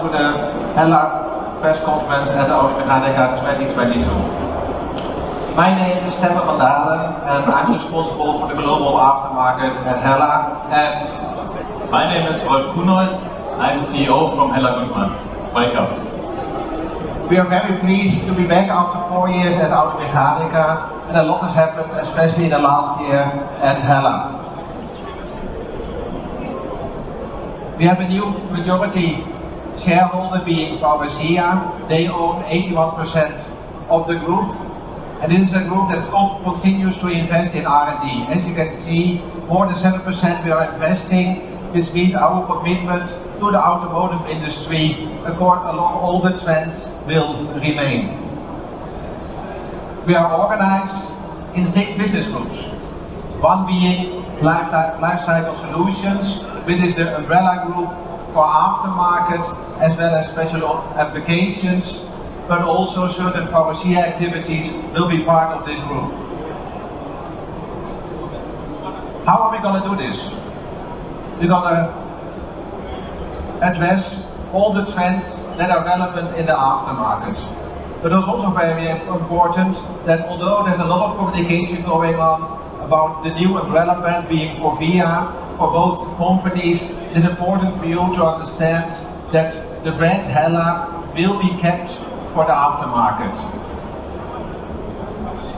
welcome to the HELA press conference at Automechanika 2022. My name is Stefan van Dalen and I'm responsible for the global aftermarket at HELA. And my name is Rolf Kunold. I'm CEO from HELA Gutmann. Welcome. We are very pleased to be back after 4 years at Automechanika, and a lot has happened, especially in the last year at HELA. We have a new majority shareholder being Forvia. They own 81% of the group, and this is a group that continues to invest in R&D. As you can see, more than 7% we are investing, which means our commitment to the automotive industry along all the trends will remain. We are organized in 6 business groups, one being Lifecycle Solutions, which is the umbrella group for aftermarket as well as special applications, but also certain Forvia activities will be part of this group. How are we going to do this? We're going to address all the trends that are relevant in the aftermarket. But it's also very important that although there's a lot of communication going on about the new umbrella brand being Forvia for both companies, it's important for you to understand that the brand HELA will be kept for the aftermarket.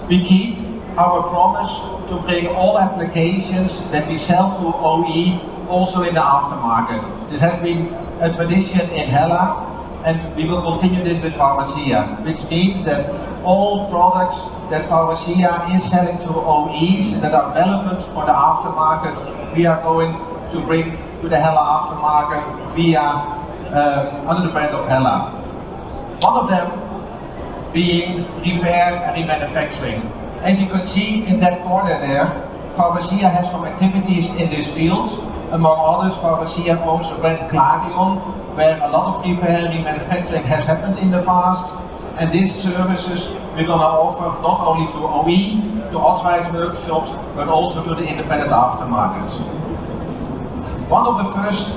We keep our promise to bring all applications that we sell to OE also in the aftermarket. This has been a tradition in HELA, and we will continue this with Forvia, which means that all products that Forvia is selling to OEs that are relevant for the aftermarket, we are going to bring to the HELA aftermarket via under the brand of HELA. One of them being repair and remanufacturing. As you can see in that corner there, Forvia has some activities in this field. Among others, Forvia owns the brand Clarion, where a lot of repair and remanufacturing has happened in the past. And these services we're going to offer not only to OE, to authorized workshops, but also to the independent aftermarket. One of the first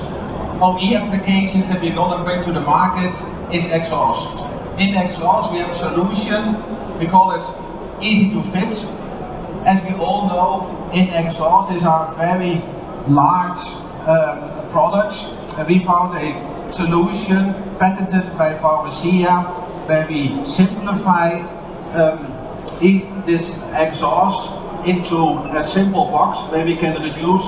OE applications that we're going to bring to the market is exhaust. In exhaust we have a solution, we call it easy to fit. As we all know, in exhaust these are very large products, and we found a solution patented by Forvia where we simplify this exhaust into a simple box where we can reduce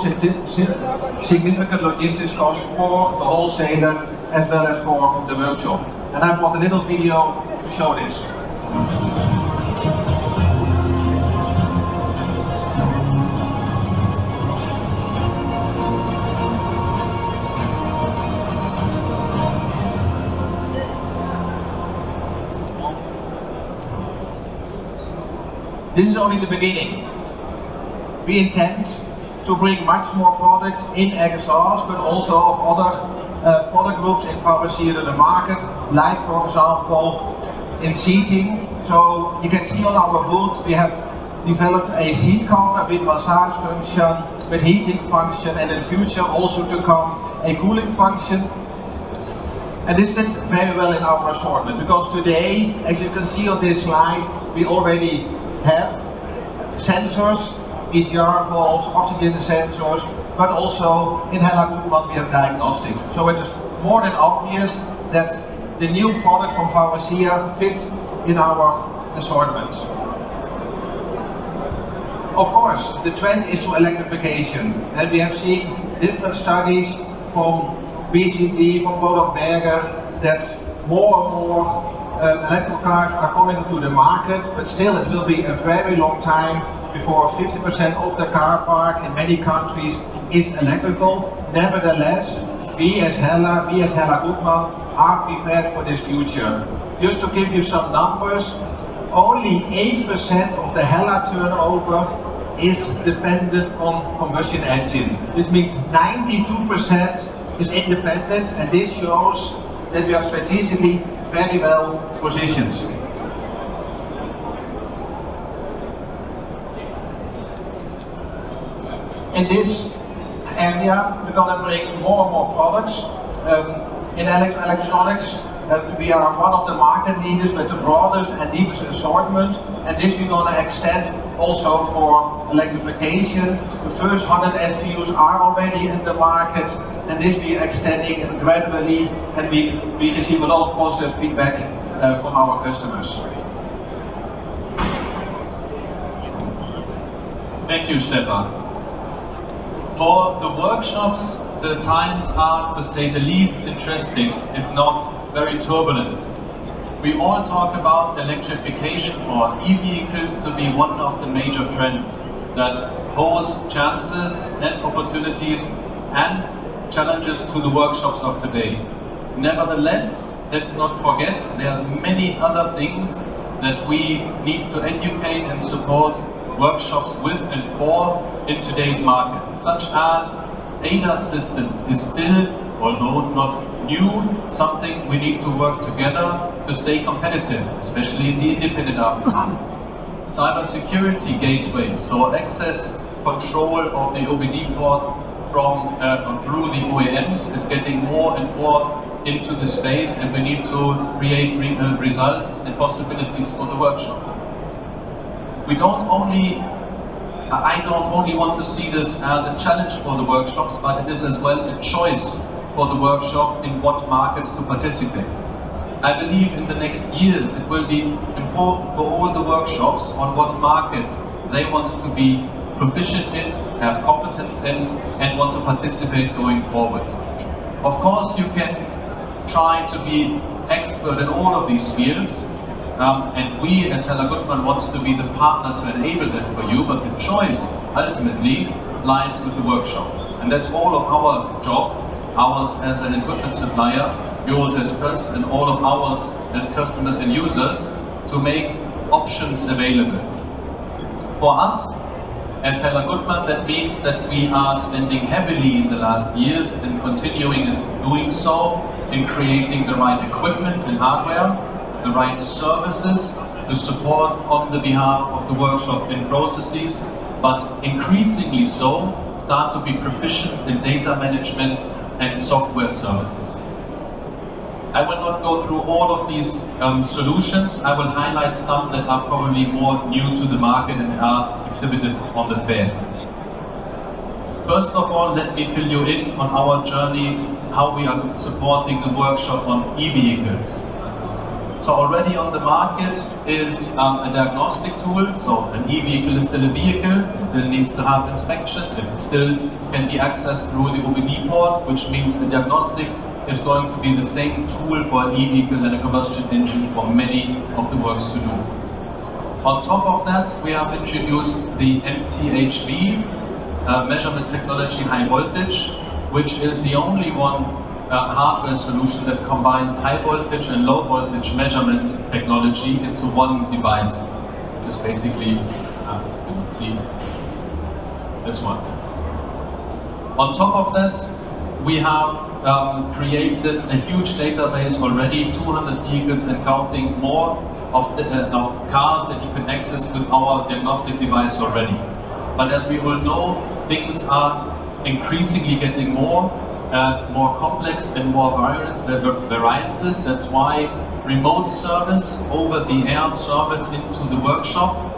significant logistics costs for the wholesaler as well as for the workshop. And I brought a little video to show this. This is only the beginning. We intend to bring much more products in exhaust, but also of other product groups in Forvia to the market, like for example in seating. So you can see on our booth we have developed a seat cover with massage function, with heating function, and in the future also to come a cooling function. And this fits very well in our assortment, because today, as you can see on this slide, we already have sensors, EGR valves, oxygen sensors, but also in HELA Gutmann we have diagnostics. So it is more than obvious that the new product from Forvia fits in our assortment. Of course, the trend is to electrification, and we have seen different studies from BCD, from Roland Berger, that more and more electrical cars are coming to the market, but still it will be a very long time before 50% of the car park in many countries is electrical. Nevertheless, we as HELA Gutmann are prepared for this future. Just to give you some numbers, only 8% of the HELA turnover is dependent on combustion engine. This means 92% is independent, and this shows that we are strategically very well positioned. In this area, we're going to bring more and more products. In electronics, we are one of the market leaders with the broadest and deepest assortment, and this we're going to extend also for electrification. The first 100 SKUs are already in the market, and this we are extending gradually, and we receive a lot of positive feedback from our customers. Thank you, Stefan. For the workshops, the times are, to say the least, interesting, if not very turbulent. We all talk about electrification or e-vehicles to be one of the major trends that pose chances and opportunities and challenges to the workshops of today. Nevertheless, let's not forget there's many other things that we need to educate and support workshops with and for in today's market, such as ADAS systems is still, although not new, something we need to work together to stay competitive, especially in the independent aftermarket. Cybersecurity gateways, so access control of the OBD port from through the OEMs is getting more and more into the space, and we need to create results and possibilities for the workshop. I don't only want to see this as a challenge for the workshops, but it is as well a choice for the workshop in what markets to participate. I believe in the next years it will be important for all the workshops on what markets they want to be proficient in, have competence in, and want to participate going forward. Of course, you can try to be expert in all of these fields, and we as Gutmann want to be the partner to enable that for you, but the choice ultimately lies with the workshop. And that's all of our job, ours as an equipment supplier, yours as us, and all of ours as customers and users, to make options available. For us, as Gutmann, that means that we are spending heavily in the last years and continuing doing so in creating the right equipment and hardware, the right services to support on the behalf of the workshop in processes, but increasingly so start to be proficient in data management and software services. I will not go through all of these solutions. I will highlight some that are probably more new to the market and are exhibited on the fair. First of all, let me fill you in on our journey, how we are supporting the workshop on e-vehicles. So already on the market is a diagnostic tool. So an e-vehicle is still a vehicle, it still needs to have inspection, it still can be accessed through the OBD port, which means the diagnostic is going to be the same tool for an e-vehicle than a combustion engine for many of the works to do. On top of that, we have introduced the MTHV, measurement technology high voltage, which is the only one hardware solution that combines high voltage and low voltage measurement technology into one device, which is basically, you can see this one. On top of that, we have created a huge database already, 200 vehicles and counting, more of cars that you can access with our diagnostic device already. But as we all know, things are increasingly getting more complex and more variances. That's why remote service, over-the-air service into the workshop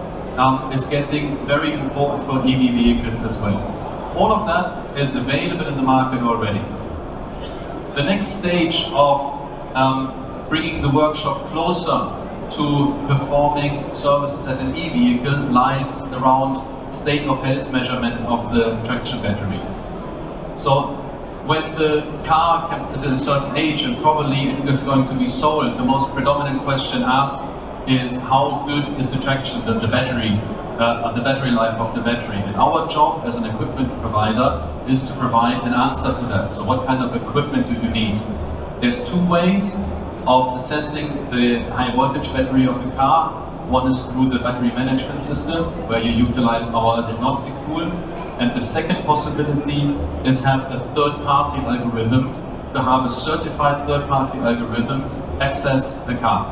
is getting very important for EV vehicles as well. All of that is available in the market already. The next stage of bringing the workshop closer to performing services at an e-vehicle lies around state of health measurement of the traction battery. So when the car comes at a certain age and probably it's going to be sold, the most predominant question asked is how good is the traction, the battery life of the battery. And our job as an equipment provider is to provide an answer to that. So what kind of equipment do you need? There's two ways of assessing the high voltage battery of a car. One is through the battery management system, where you utilize our diagnostic tool. And the second possibility is have a third-party algorithm, to have a certified third-party algorithm access the car.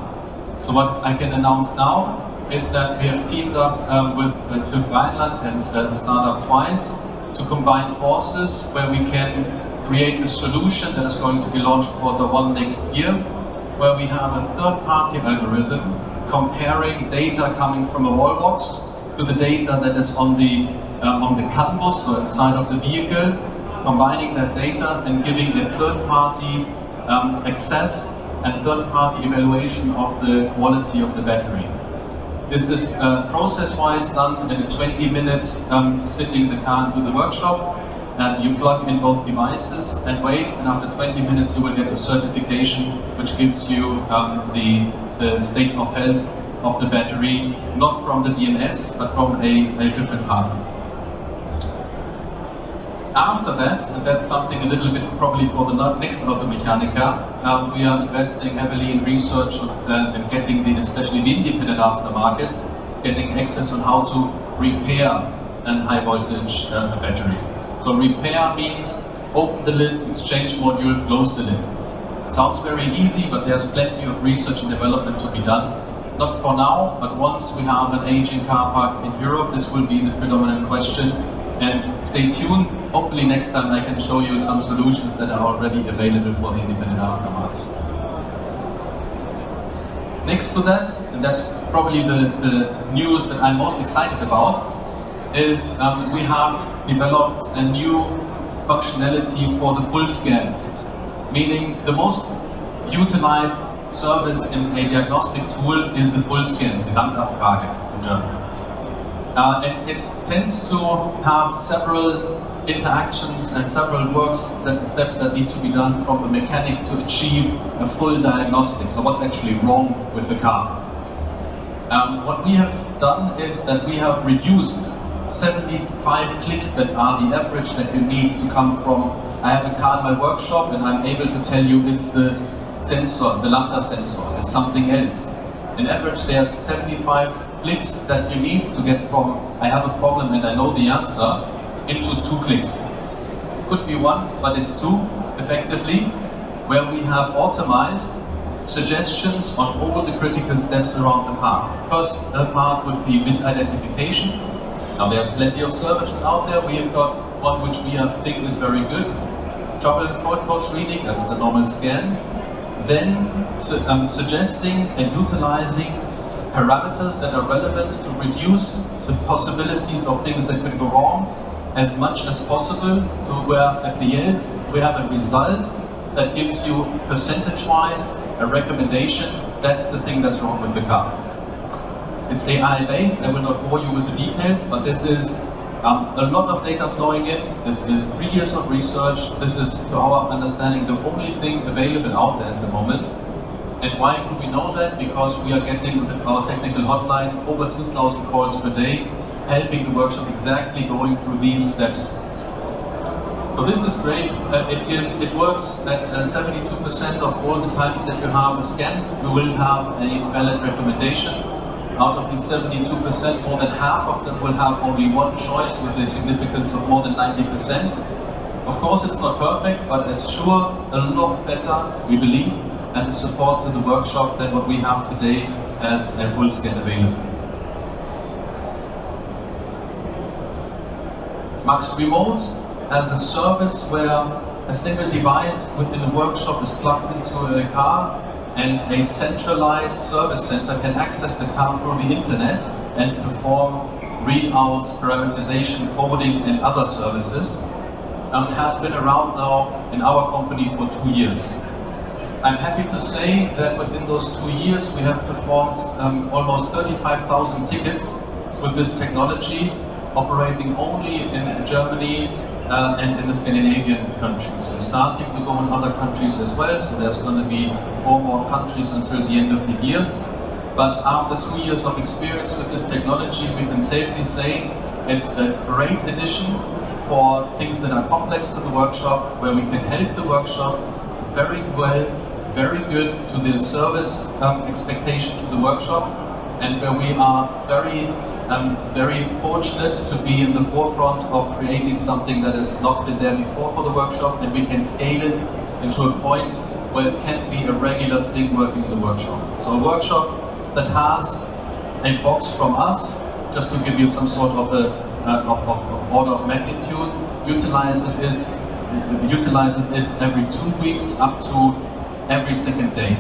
So what I can announce now is that we have teamed up with TÜV Rheinland and Startup Twice to combine forces, where we can create a solution that is going to be launched Q1 next year, where we have a third-party algorithm comparing data coming from a wallbox to the data that is on the CAN bus, so inside of the vehicle, combining that data and giving a third-party access and third-party evaluation of the quality of the battery. This is process-wise done in a 20-minute sitting the car into the workshop. You plug in both devices and wait, and after 20 minutes you will get a certification which gives you the state of health of the battery, not from the BMS, but from a different party. After that, and that's something a little bit probably for the next Automechanika, we are investing heavily in research and getting especially the independent aftermarket, getting access on how to repair a high voltage battery. So repair means open the lid, exchange module, close the lid. Sounds very easy, but there's plenty of research and development to be done. Not for now, but once we have an aging car park in Europe, this will be the predominant question. And stay tuned, hopefully next time I can show you some solutions that are already available for the independent aftermarket. Next to that, and that's probably the news that I'm most excited about, is we have developed a new functionality for the full scan, meaning the most utilized service in a diagnostic tool is the full scan, Gesamtabfrage in German. And it tends to have several interactions and several steps that need to be done from a mechanic to achieve a full diagnostic. So what's actually wrong with the car? What we have done is that we have reduced 75 clicks that are the average that you need to come from, I have a car in my workshop and I'm able to tell you it's the sensor, the lambda sensor, it's something else. In average there's 75 clicks that you need to get from I have a problem and I know the answer into 2 clicks. Could be 1, but it's 2 effectively, where we have automized suggestions on all the critical steps around the part. First part would be VIN identification. Now there's plenty of services out there. We have got one which we think is very good. Trouble and fault codes reading, that's the normal scan. Then suggesting and utilizing parameters that are relevant to reduce the possibilities of things that could go wrong as much as possible, to where at the end we have a result that gives you percentage-wise a recommendation. That's the thing that's wrong with the car. It's AI based, I will not bore you with the details, but this is a lot of data flowing in. This is 3 years of research. This is, to our understanding, the only thing available out there at the moment. And why do we know that? Because we are getting with our technical hotline over 2,000 calls per day, helping the workshop exactly going through these steps. So this is great. It works at 72% of all the times that you have a scan, you will have a valid recommendation. Out of these 72%, more than half of them will have only one choice with a significance of more than 90%. Of course, it's not perfect, but it's sure a lot better, we believe, as a support to the workshop than what we have today as a full scan available. Max Remote as a service where a single device within the workshop is plugged into a car, and a centralized service center can access the car through the internet and perform readouts, parameterization, coding and other services, has been around now in our company for 2 years. I'm happy to say that within those 2 years we have performed almost 35,000 tickets with this technology, operating only in Germany and in the Scandinavian countries. So we're starting to go in other countries as well, so there's going to be 4 more countries until the end of the year. But after 2 years of experience with this technology, we can safely say it's a great addition for things that are complex to the workshop, where we can help the workshop very well, very good to the service expectation to the workshop, and where we are very fortunate to be in the forefront of creating something that has not been there before for the workshop, and we can scale it into a point where it can be a regular thing working in the workshop. So a workshop that has a box from us, just to give you some sort of order of magnitude, utilize it is utilizes it every 2 weeks up to every second day.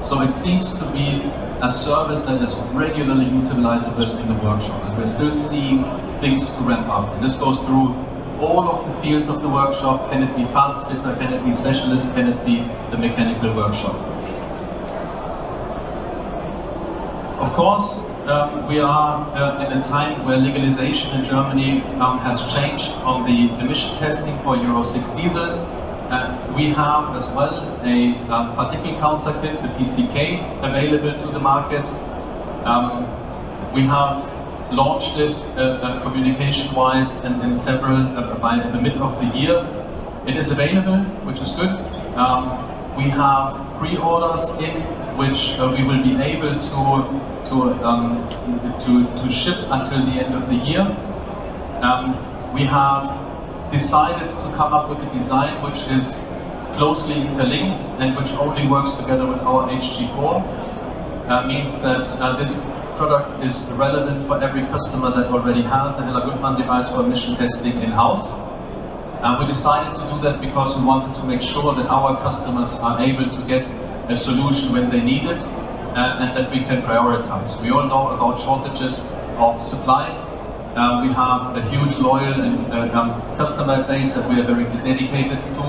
So it seems to be a service that is regularly utilizable in the workshop, and we're still seeing things to ramp up. And this goes through all of the fields of the workshop. Can it be fast fitter, can it be specialist, can it be the mechanical workshop? Of course, we are in a time where legalization in Germany has changed on the emission testing for Euro 6 diesel. We have as well a particle counter kit, the PCK, available to the market. We have launched it communication-wise in several by the mid of the year. It is available, which is good. We have pre-orders in which we will be able to ship until the end of the year. We have decided to come up with a design which is closely interlinked and which only works together with our HG4. Means that this product is relevant for every customer that already has a Gutmann device for emission testing in-house. We decided to do that because we wanted to make sure that our customers are able to get a solution when they need it, and that we can prioritize. We all know about shortages of supply. We have a huge loyal and customer base that we are very dedicated to.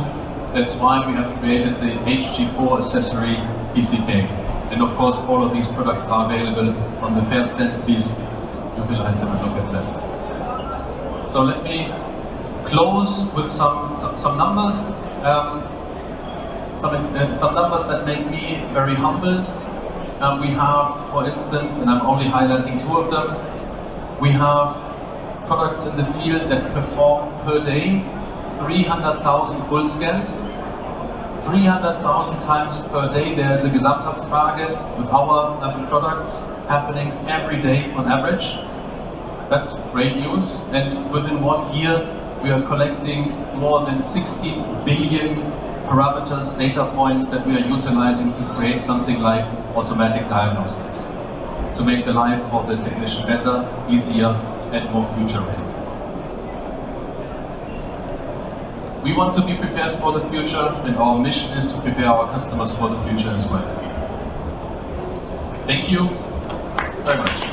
That's why we have created the HG4 accessory PCK. And of course, all of these products are available on the fair stand. Please utilize them and look at them. So let me close with some numbers. Some numbers that make me very humble. We have, for instance, and I'm only highlighting 2 of them, we have products in the field that perform per day 300,000 full scans. 300,000 times per day. There's a Gesamtabfrage with our products happening every day on average. That's great news. And within 1 year, we are collecting more than 16 billion parameters, data points that we are utilizing to create something like automatic diagnostics, to make the life of the technician better, easier, and more future ready. We want to be prepared for the future, and our mission is to prepare our customers for the future as well. Thank you very much.